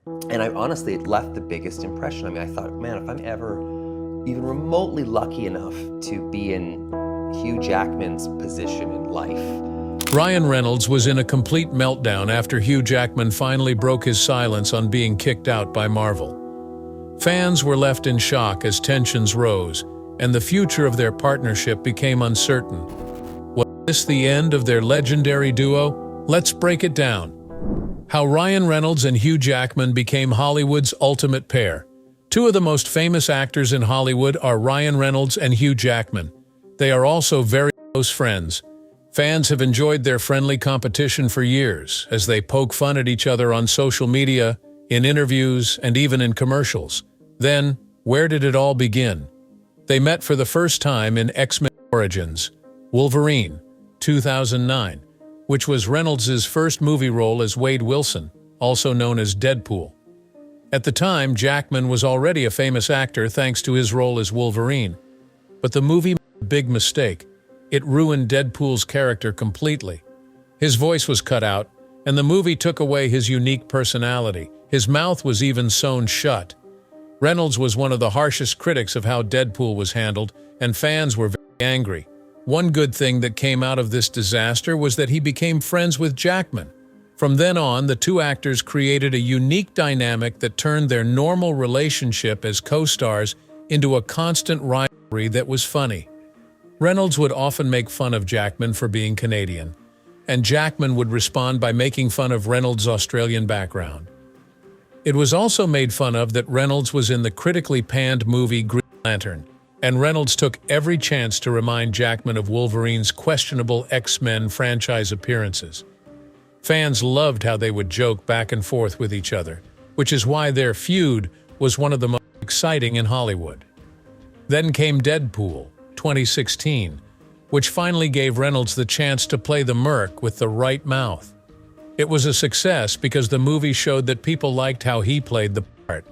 And I honestly, it left the biggest impression. I mean, I thought, man, if I'm ever even remotely lucky enough to be in Hugh Jackman's position in life. Ryan Reynolds was in a complete meltdown after Hugh Jackman finally broke his silence on being kicked out by Marvel. Fans were left in shock as tensions rose, and the future of their partnership became uncertain. Was this the end of their legendary duo? Let's break it down. How Ryan Reynolds and Hugh Jackman became Hollywood's ultimate pair. Two of the most famous actors in Hollywood are Ryan Reynolds and Hugh Jackman. They are also very close friends. Fans have enjoyed their friendly competition for years, as they poke fun at each other on social media, in interviews, and even in commercials. Then, where did it all begin? They met for the first time in X-Men Origins, Wolverine, 2009, which was Reynolds' first movie role as Wade Wilson, also known as Deadpool. At the time, Jackman was already a famous actor thanks to his role as Wolverine. But the movie made a big mistake. It ruined Deadpool's character completely. His voice was cut out, and the movie took away his unique personality. His mouth was even sewn shut. Reynolds was one of the harshest critics of how Deadpool was handled, and fans were very angry. One good thing that came out of this disaster was that he became friends with Jackman. From then on, the two actors created a unique dynamic that turned their normal relationship as co-stars into a constant rivalry that was funny. Reynolds would often make fun of Jackman for being Canadian, and Jackman would respond by making fun of Reynolds' Australian background. It was also made fun of that Reynolds was in the critically panned movie Green Lantern, and Reynolds took every chance to remind Jackman of Wolverine's questionable X-Men franchise appearances. Fans loved how they would joke back and forth with each other, which is why their feud was one of the most exciting in Hollywood. Then came Deadpool, 2016, which finally gave Reynolds the chance to play the merc with the right mouth. It was a success because the movie showed that people liked how he played the part.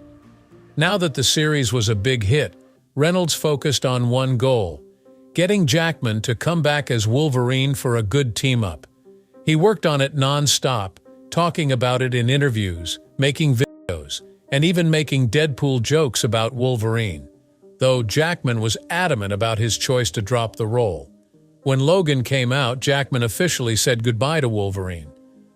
Now that the series was a big hit, Reynolds focused on one goal: getting Jackman to come back as Wolverine for a good team-up. He worked on it non-stop, talking about it in interviews, making videos, and even making Deadpool jokes about Wolverine, though Jackman was adamant about his choice to drop the role. When Logan came out, Jackman officially said goodbye to Wolverine.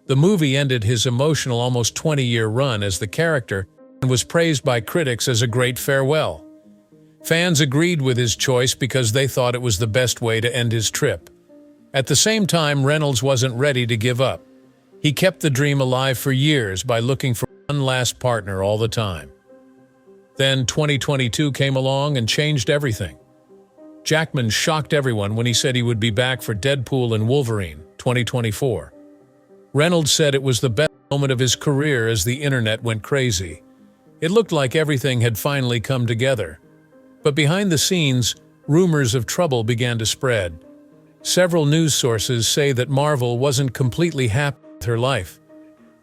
The movie ended his emotional almost 20-year run as the character and was praised by critics as a great farewell. Fans agreed with his choice because they thought it was the best way to end his trip. At the same time, Reynolds wasn't ready to give up. He kept the dream alive for years by looking for one last partner all the time. Then 2022 came along and changed everything. Jackman shocked everyone when he said he would be back for Deadpool and Wolverine, 2024. Reynolds said it was the best moment of his career as the internet went crazy. It looked like everything had finally come together. But behind the scenes, rumors of trouble began to spread. Several news sources say that Marvel wasn't completely happy with her life.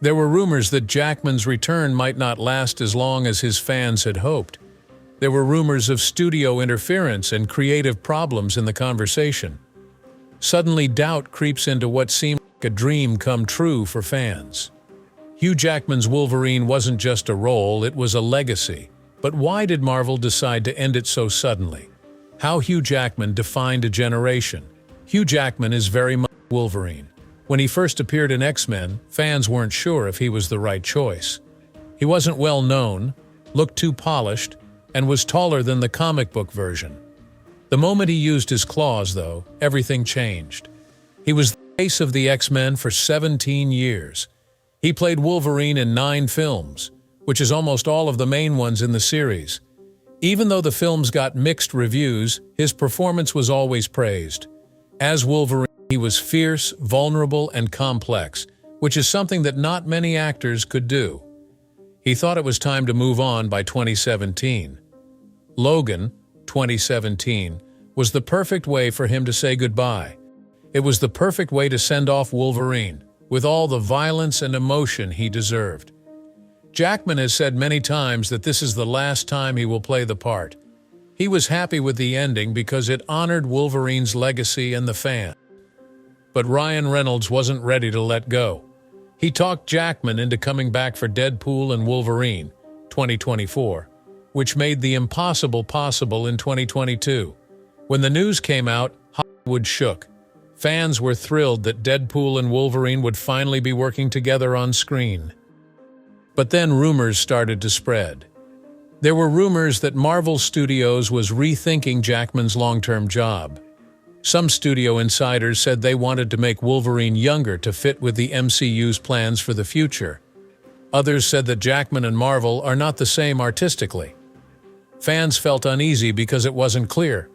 There were rumors that Jackman's return might not last as long as his fans had hoped. There were rumors of studio interference and creative problems in the conversation. Suddenly, doubt creeps into what seemed like a dream come true for fans. Hugh Jackman's Wolverine wasn't just a role, it was a legacy. But why did Marvel decide to end it so suddenly? How Hugh Jackman defined a generation. Hugh Jackman is very much Wolverine. When he first appeared in X-Men, fans weren't sure if he was the right choice. He wasn't well known, looked too polished, and was taller than the comic book version. The moment he used his claws, though, everything changed. He was the face of the X-Men for 17 years. He played Wolverine in 9 films, which is almost all of the main ones in the series. Even though the films got mixed reviews, his performance was always praised. As Wolverine, he was fierce, vulnerable, and complex, which is something that not many actors could do. He thought it was time to move on by 2017. Logan, 2017, was the perfect way for him to say goodbye. It was the perfect way to send off Wolverine, with all the violence and emotion he deserved. Jackman has said many times that this is the last time he will play the part. He was happy with the ending because it honored Wolverine's legacy and the fan. But Ryan Reynolds wasn't ready to let go. He talked Jackman into coming back for Deadpool and Wolverine, 2024, which made the impossible possible in 2022. When the news came out, Hollywood shook. Fans were thrilled that Deadpool and Wolverine would finally be working together on screen. But then rumors started to spread. There were rumors that Marvel Studios was rethinking Jackman's long-term job. Some studio insiders said they wanted to make Wolverine younger to fit with the MCU's plans for the future. Others said that Jackman and Marvel are not the same artistically. Fans felt uneasy because it wasn't clear.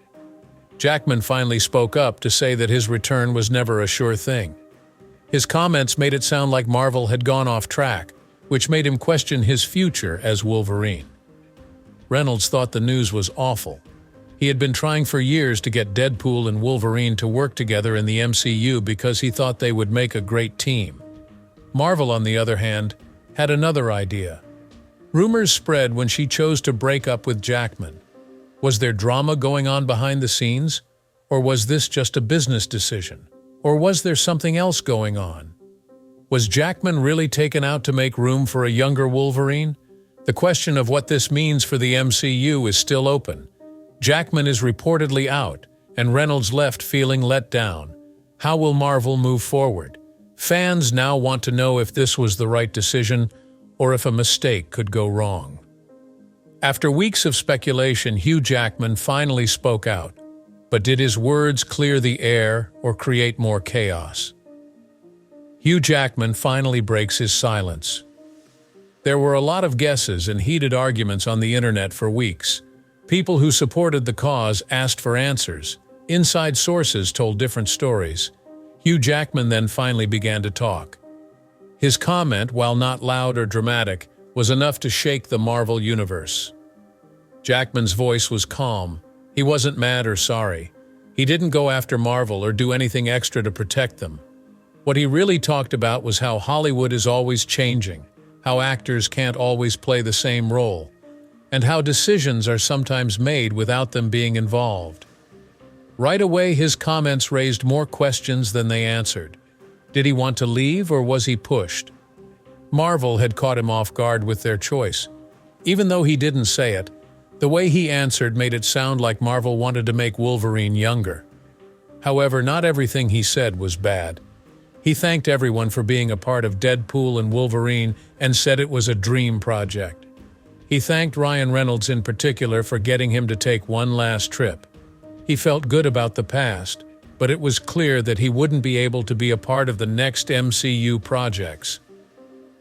Jackman finally spoke up to say that his return was never a sure thing. His comments made it sound like Marvel had gone off track, which made him question his future as Wolverine. Reynolds thought the news was awful. He had been trying for years to get Deadpool and Wolverine to work together in the MCU because he thought they would make a great team. Marvel, on the other hand, had another idea. Rumors spread when she chose to break up with Jackman. Was there drama going on behind the scenes? Or was this just a business decision? Or was there something else going on? Was Jackman really taken out to make room for a younger Wolverine? The question of what this means for the MCU is still open. Jackman is reportedly out, and Reynolds left feeling let down. How will Marvel move forward? Fans now want to know if this was the right decision, or if a mistake could go wrong. After weeks of speculation, Hugh Jackman finally spoke out. But did his words clear the air or create more chaos? Hugh Jackman finally breaks his silence. There were a lot of guesses and heated arguments on the internet for weeks. People who supported the cause asked for answers. Inside sources told different stories. Hugh Jackman then finally began to talk. His comment, while not loud or dramatic, was enough to shake the Marvel universe. Jackman's voice was calm. He wasn't mad or sorry. He didn't go after Marvel or do anything extra to protect them. What he really talked about was how Hollywood is always changing, how actors can't always play the same role, and how decisions are sometimes made without them being involved. Right away, his comments raised more questions than they answered. Did he want to leave, or was he pushed? Marvel had caught him off guard with their choice. Even though he didn't say it, the way he answered made it sound like Marvel wanted to make Wolverine younger. However, not everything he said was bad. He thanked everyone for being a part of Deadpool and Wolverine and said it was a dream project. He thanked Ryan Reynolds in particular for getting him to take one last trip. He felt good about the past, but it was clear that he wouldn't be able to be a part of the next MCU projects.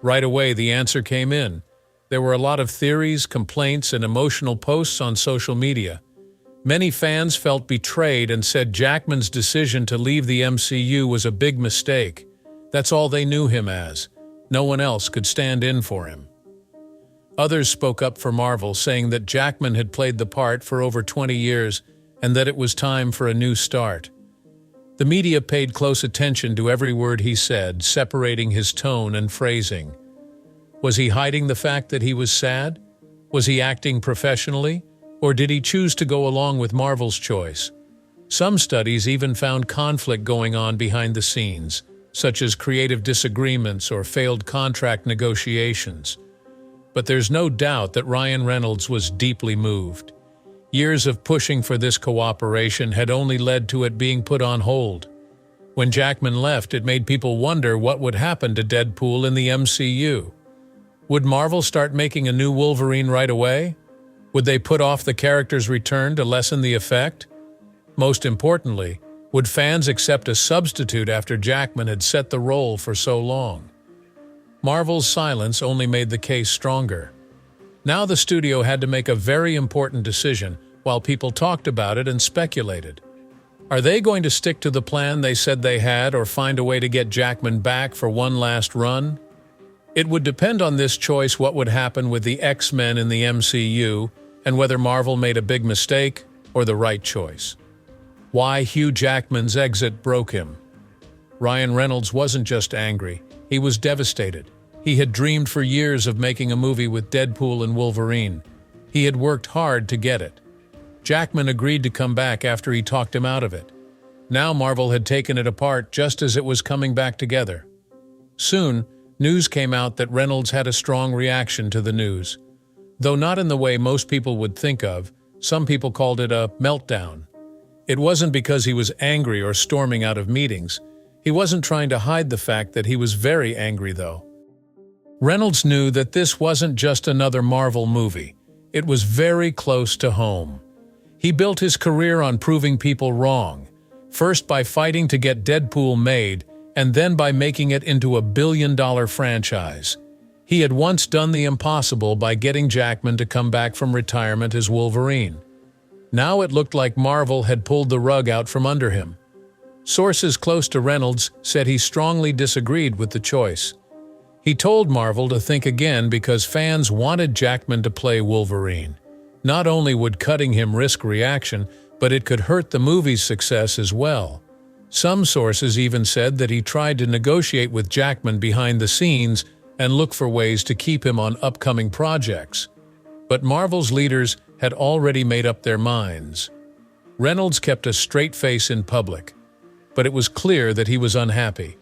Right away, the answer came in. There were a lot of theories, complaints, and emotional posts on social media. Many fans felt betrayed and said Jackman's decision to leave the MCU was a big mistake. That's all they knew him as. No one else could stand in for him. Others spoke up for Marvel, saying that Jackman had played the part for over 20 years and that it was time for a new start. The media paid close attention to every word he said, separating his tone and phrasing. Was he hiding the fact that he was sad? Was he acting professionally? Or did he choose to go along with Marvel's choice? Some studies even found conflict going on behind the scenes, such as creative disagreements or failed contract negotiations. But there's no doubt that Ryan Reynolds was deeply moved. Years of pushing for this cooperation had only led to it being put on hold. When Jackman left, it made people wonder what would happen to Deadpool in the MCU. Would Marvel start making a new Wolverine right away? Would they put off the character's return to lessen the effect? Most importantly, would fans accept a substitute after Jackman had set the role for so long? Marvel's silence only made the case stronger. Now the studio had to make a very important decision while people talked about it and speculated. Are they going to stick to the plan they said they had or find a way to get Jackman back for one last run? It would depend on this choice what would happen with the X-Men in the MCU and whether Marvel made a big mistake or the right choice. Why Hugh Jackman's exit broke him. Ryan Reynolds wasn't just angry, he was devastated. He had dreamed for years of making a movie with Deadpool and Wolverine. He had worked hard to get it. Jackman agreed to come back after he talked him out of it. Now Marvel had taken it apart just as it was coming back together. Soon, news came out that Reynolds had a strong reaction to the news. Though not in the way most people would think of, some people called it a meltdown. It wasn't because he was angry or storming out of meetings. He wasn't trying to hide the fact that he was very angry, though. Reynolds knew that this wasn't just another Marvel movie. It was very close to home. He built his career on proving people wrong, first by fighting to get Deadpool made, and then by making it into a billion-dollar franchise. He had once done the impossible by getting Jackman to come back from retirement as Wolverine. Now it looked like Marvel had pulled the rug out from under him. Sources close to Reynolds said he strongly disagreed with the choice. He told Marvel to think again because fans wanted Jackman to play Wolverine. Not only would cutting him risk reaction, but it could hurt the movie's success as well. Some sources even said that he tried to negotiate with Jackman behind the scenes and look for ways to keep him on upcoming projects. But Marvel's leaders had already made up their minds. Reynolds kept a straight face in public, but it was clear that he was unhappy.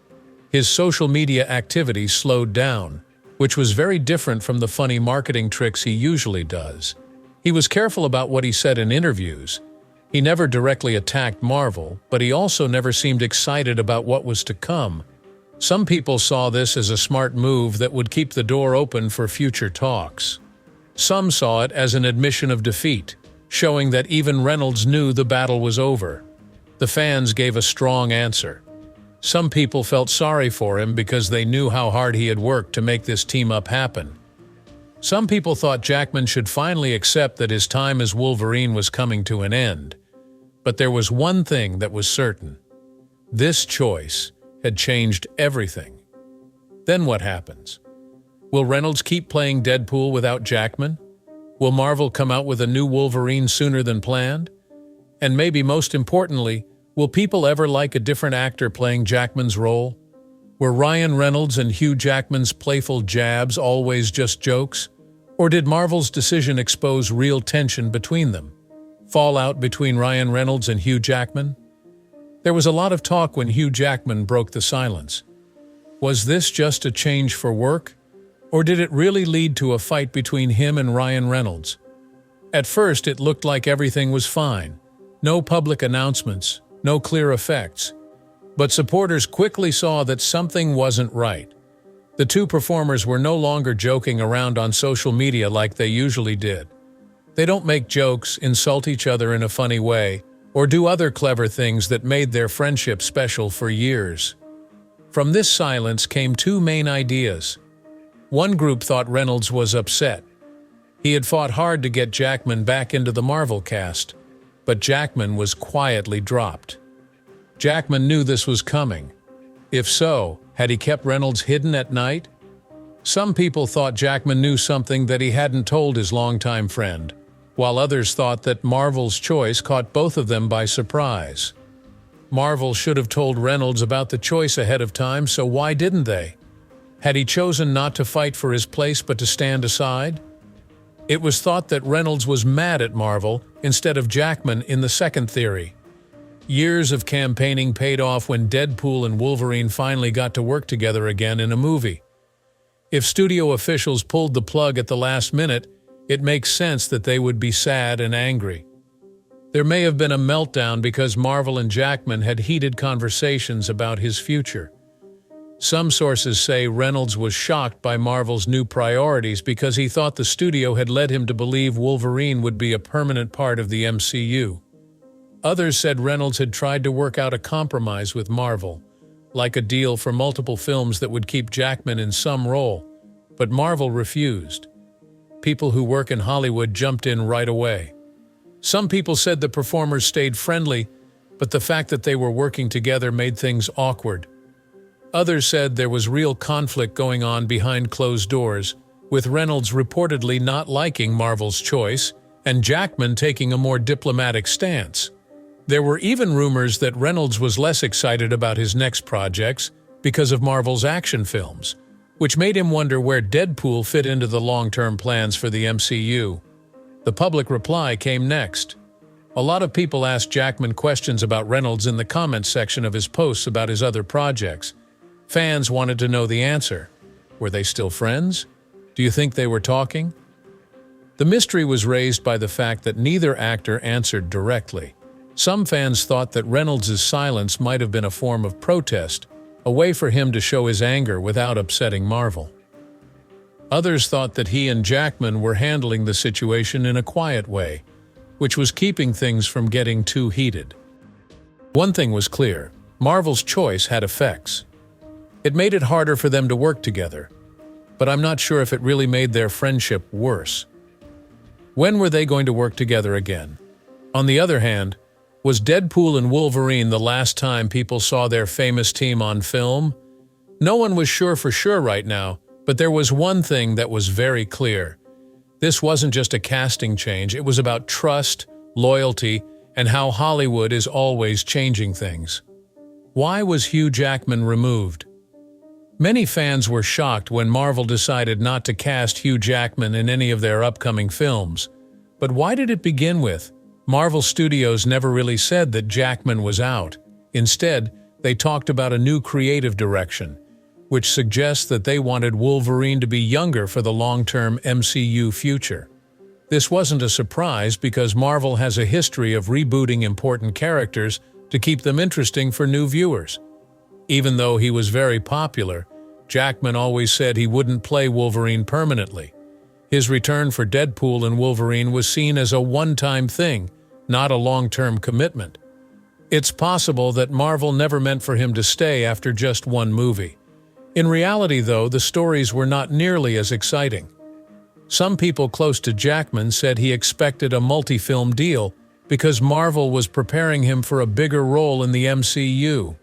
His social media activity slowed down, which was very different from the funny marketing tricks he usually does. He was careful about what he said in interviews. He never directly attacked Marvel, but he also never seemed excited about what was to come. Some people saw this as a smart move that would keep the door open for future talks. Some saw it as an admission of defeat, showing that even Reynolds knew the battle was over. The fans gave a strong answer. Some people felt sorry for him because they knew how hard he had worked to make this team-up happen. Some people thought Jackman should finally accept that his time as Wolverine was coming to an end. But there was one thing that was certain. This choice had changed everything. Then what happens? Will Reynolds keep playing Deadpool without Jackman? Will Marvel come out with a new Wolverine sooner than planned? And maybe most importantly, will people ever like a different actor playing Jackman's role? Were Ryan Reynolds and Hugh Jackman's playful jabs always just jokes? Or did Marvel's decision expose real tension between them? Fallout between Ryan Reynolds and Hugh Jackman? There was a lot of talk when Hugh Jackman broke the silence. Was this just a change for work? Or did it really lead to a fight between him and Ryan Reynolds? At first, it looked like everything was fine. No public announcements, no clear effects. But supporters quickly saw that something wasn't right. The two performers were no longer joking around on social media like they usually did. They don't make jokes, insult each other in a funny way, or do other clever things that made their friendship special for years. From this silence came two main ideas. One group thought Reynolds was upset. He had fought hard to get Jackman back into the Marvel cast, but Jackman was quietly dropped. Jackman knew this was coming. If so, had he kept Reynolds hidden at night? Some people thought Jackman knew something that he hadn't told his longtime friend, while others thought that Marvel's choice caught both of them by surprise. Marvel should have told Reynolds about the choice ahead of time, so why didn't they? Had he chosen not to fight for his place but to stand aside? It was thought that Reynolds was mad at Marvel instead of Jackman in the second theory. Years of campaigning paid off when Deadpool and Wolverine finally got to work together again in a movie. If studio officials pulled the plug at the last minute, it makes sense that they would be sad and angry. There may have been a meltdown because Marvel and Jackman had heated conversations about his future. Some sources say Reynolds was shocked by Marvel's new priorities because he thought the studio had led him to believe Wolverine would be a permanent part of the MCU. Others said Reynolds had tried to work out a compromise with Marvel, like a deal for multiple films that would keep Jackman in some role, but Marvel refused. People who work in Hollywood jumped in right away. Some people said the performers stayed friendly, but the fact that they were working together made things awkward. Others said there was real conflict going on behind closed doors, with Reynolds reportedly not liking Marvel's choice and Jackman taking a more diplomatic stance. There were even rumors that Reynolds was less excited about his next projects because of Marvel's action films, which made him wonder where Deadpool fit into the long-term plans for the MCU. The public reply came next. A lot of people asked Jackman questions about Reynolds in the comments section of his posts about his other projects. Fans wanted to know the answer. Were they still friends? Do you think they were talking? The mystery was raised by the fact that neither actor answered directly. Some fans thought that Reynolds' silence might have been a form of protest, a way for him to show his anger without upsetting Marvel. Others thought that he and Jackman were handling the situation in a quiet way, which was keeping things from getting too heated. One thing was clear: Marvel's choice had effects. It made it harder for them to work together, but I'm not sure if it really made their friendship worse. When were they going to work together again? On the other hand, was Deadpool and Wolverine the last time people saw their famous team on film? No one was sure for sure right now, but there was one thing that was very clear. This wasn't just a casting change, it was about trust, loyalty, and how Hollywood is always changing things. Why was Hugh Jackman removed? Many fans were shocked when Marvel decided not to cast Hugh Jackman in any of their upcoming films. But why did it begin with? Marvel Studios never really said that Jackman was out. Instead, they talked about a new creative direction, which suggests that they wanted Wolverine to be younger for the long-term MCU future. This wasn't a surprise because Marvel has a history of rebooting important characters to keep them interesting for new viewers. Even though he was very popular, Jackman always said he wouldn't play Wolverine permanently. His return for Deadpool and Wolverine was seen as a one-time thing, not a long-term commitment. It's possible that Marvel never meant for him to stay after just one movie. In reality, though, the stories were not nearly as exciting. Some people close to Jackman said he expected a multi-film deal because Marvel was preparing him for a bigger role in the MCU.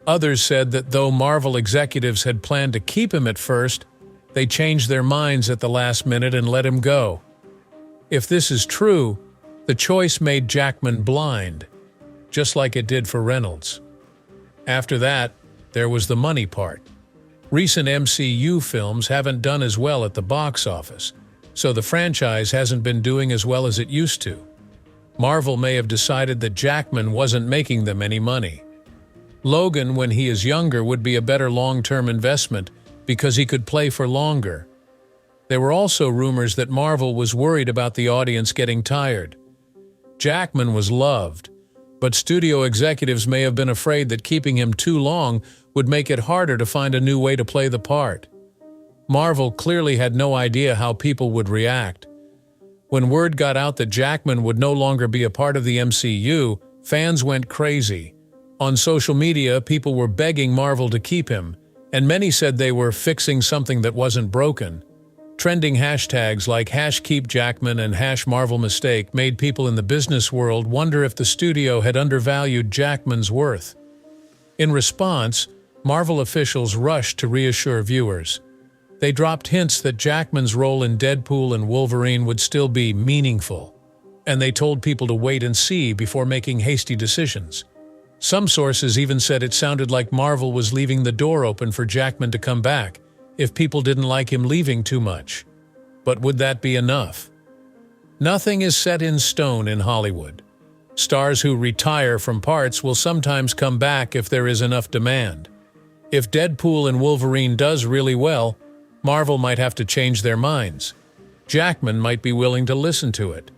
Others said that though Marvel executives had planned to keep him at first, they changed their minds at the last minute and let him go. If this is true, the choice made Jackman blind, just like it did for Reynolds. After that, there was the money part. Recent MCU films haven't done as well at the box office, so the franchise hasn't been doing as well as it used to. Marvel may have decided that Jackman wasn't making them any money. Logan, when he is younger, would be a better long-term investment because he could play for longer. There were also rumors that Marvel was worried about the audience getting tired. Jackman was loved, but studio executives may have been afraid that keeping him too long would make it harder to find a new way to play the part. Marvel clearly had no idea how people would react. When word got out that Jackman would no longer be a part of the MCU, fans went crazy. On social media, people were begging Marvel to keep him, and many said they were fixing something that wasn't broken. Trending hashtags like #KeepJackman and #MarvelMistake made people in the business world wonder if the studio had undervalued Jackman's worth. In response, Marvel officials rushed to reassure viewers. They dropped hints that Jackman's role in Deadpool and Wolverine would still be meaningful, and they told people to wait and see before making hasty decisions. Some sources even said it sounded like Marvel was leaving the door open for Jackman to come back if people didn't like him leaving too much. But would that be enough? Nothing is set in stone in Hollywood. Stars who retire from parts will sometimes come back if there is enough demand. If Deadpool and Wolverine does really well, Marvel might have to change their minds. Jackman might be willing to listen to it.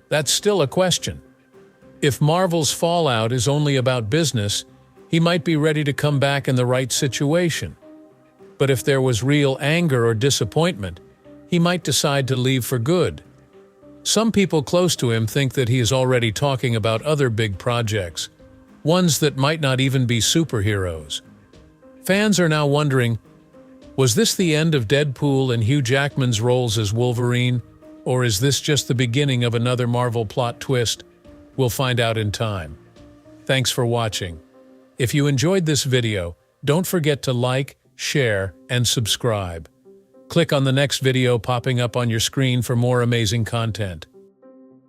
That's still a question. If Marvel's fallout is only about business, he might be ready to come back in the right situation. But if there was real anger or disappointment, he might decide to leave for good. Some people close to him think that he is already talking about other big projects, ones that might not even be superheroes. Fans are now wondering, was this the end of Deadpool and Hugh Jackman's roles as Wolverine, or is this just the beginning of another Marvel plot twist? We'll find out in time. Thanks for watching. If you enjoyed this video, don't forget to like, share, and subscribe. Click on the next video popping up on your screen for more amazing content.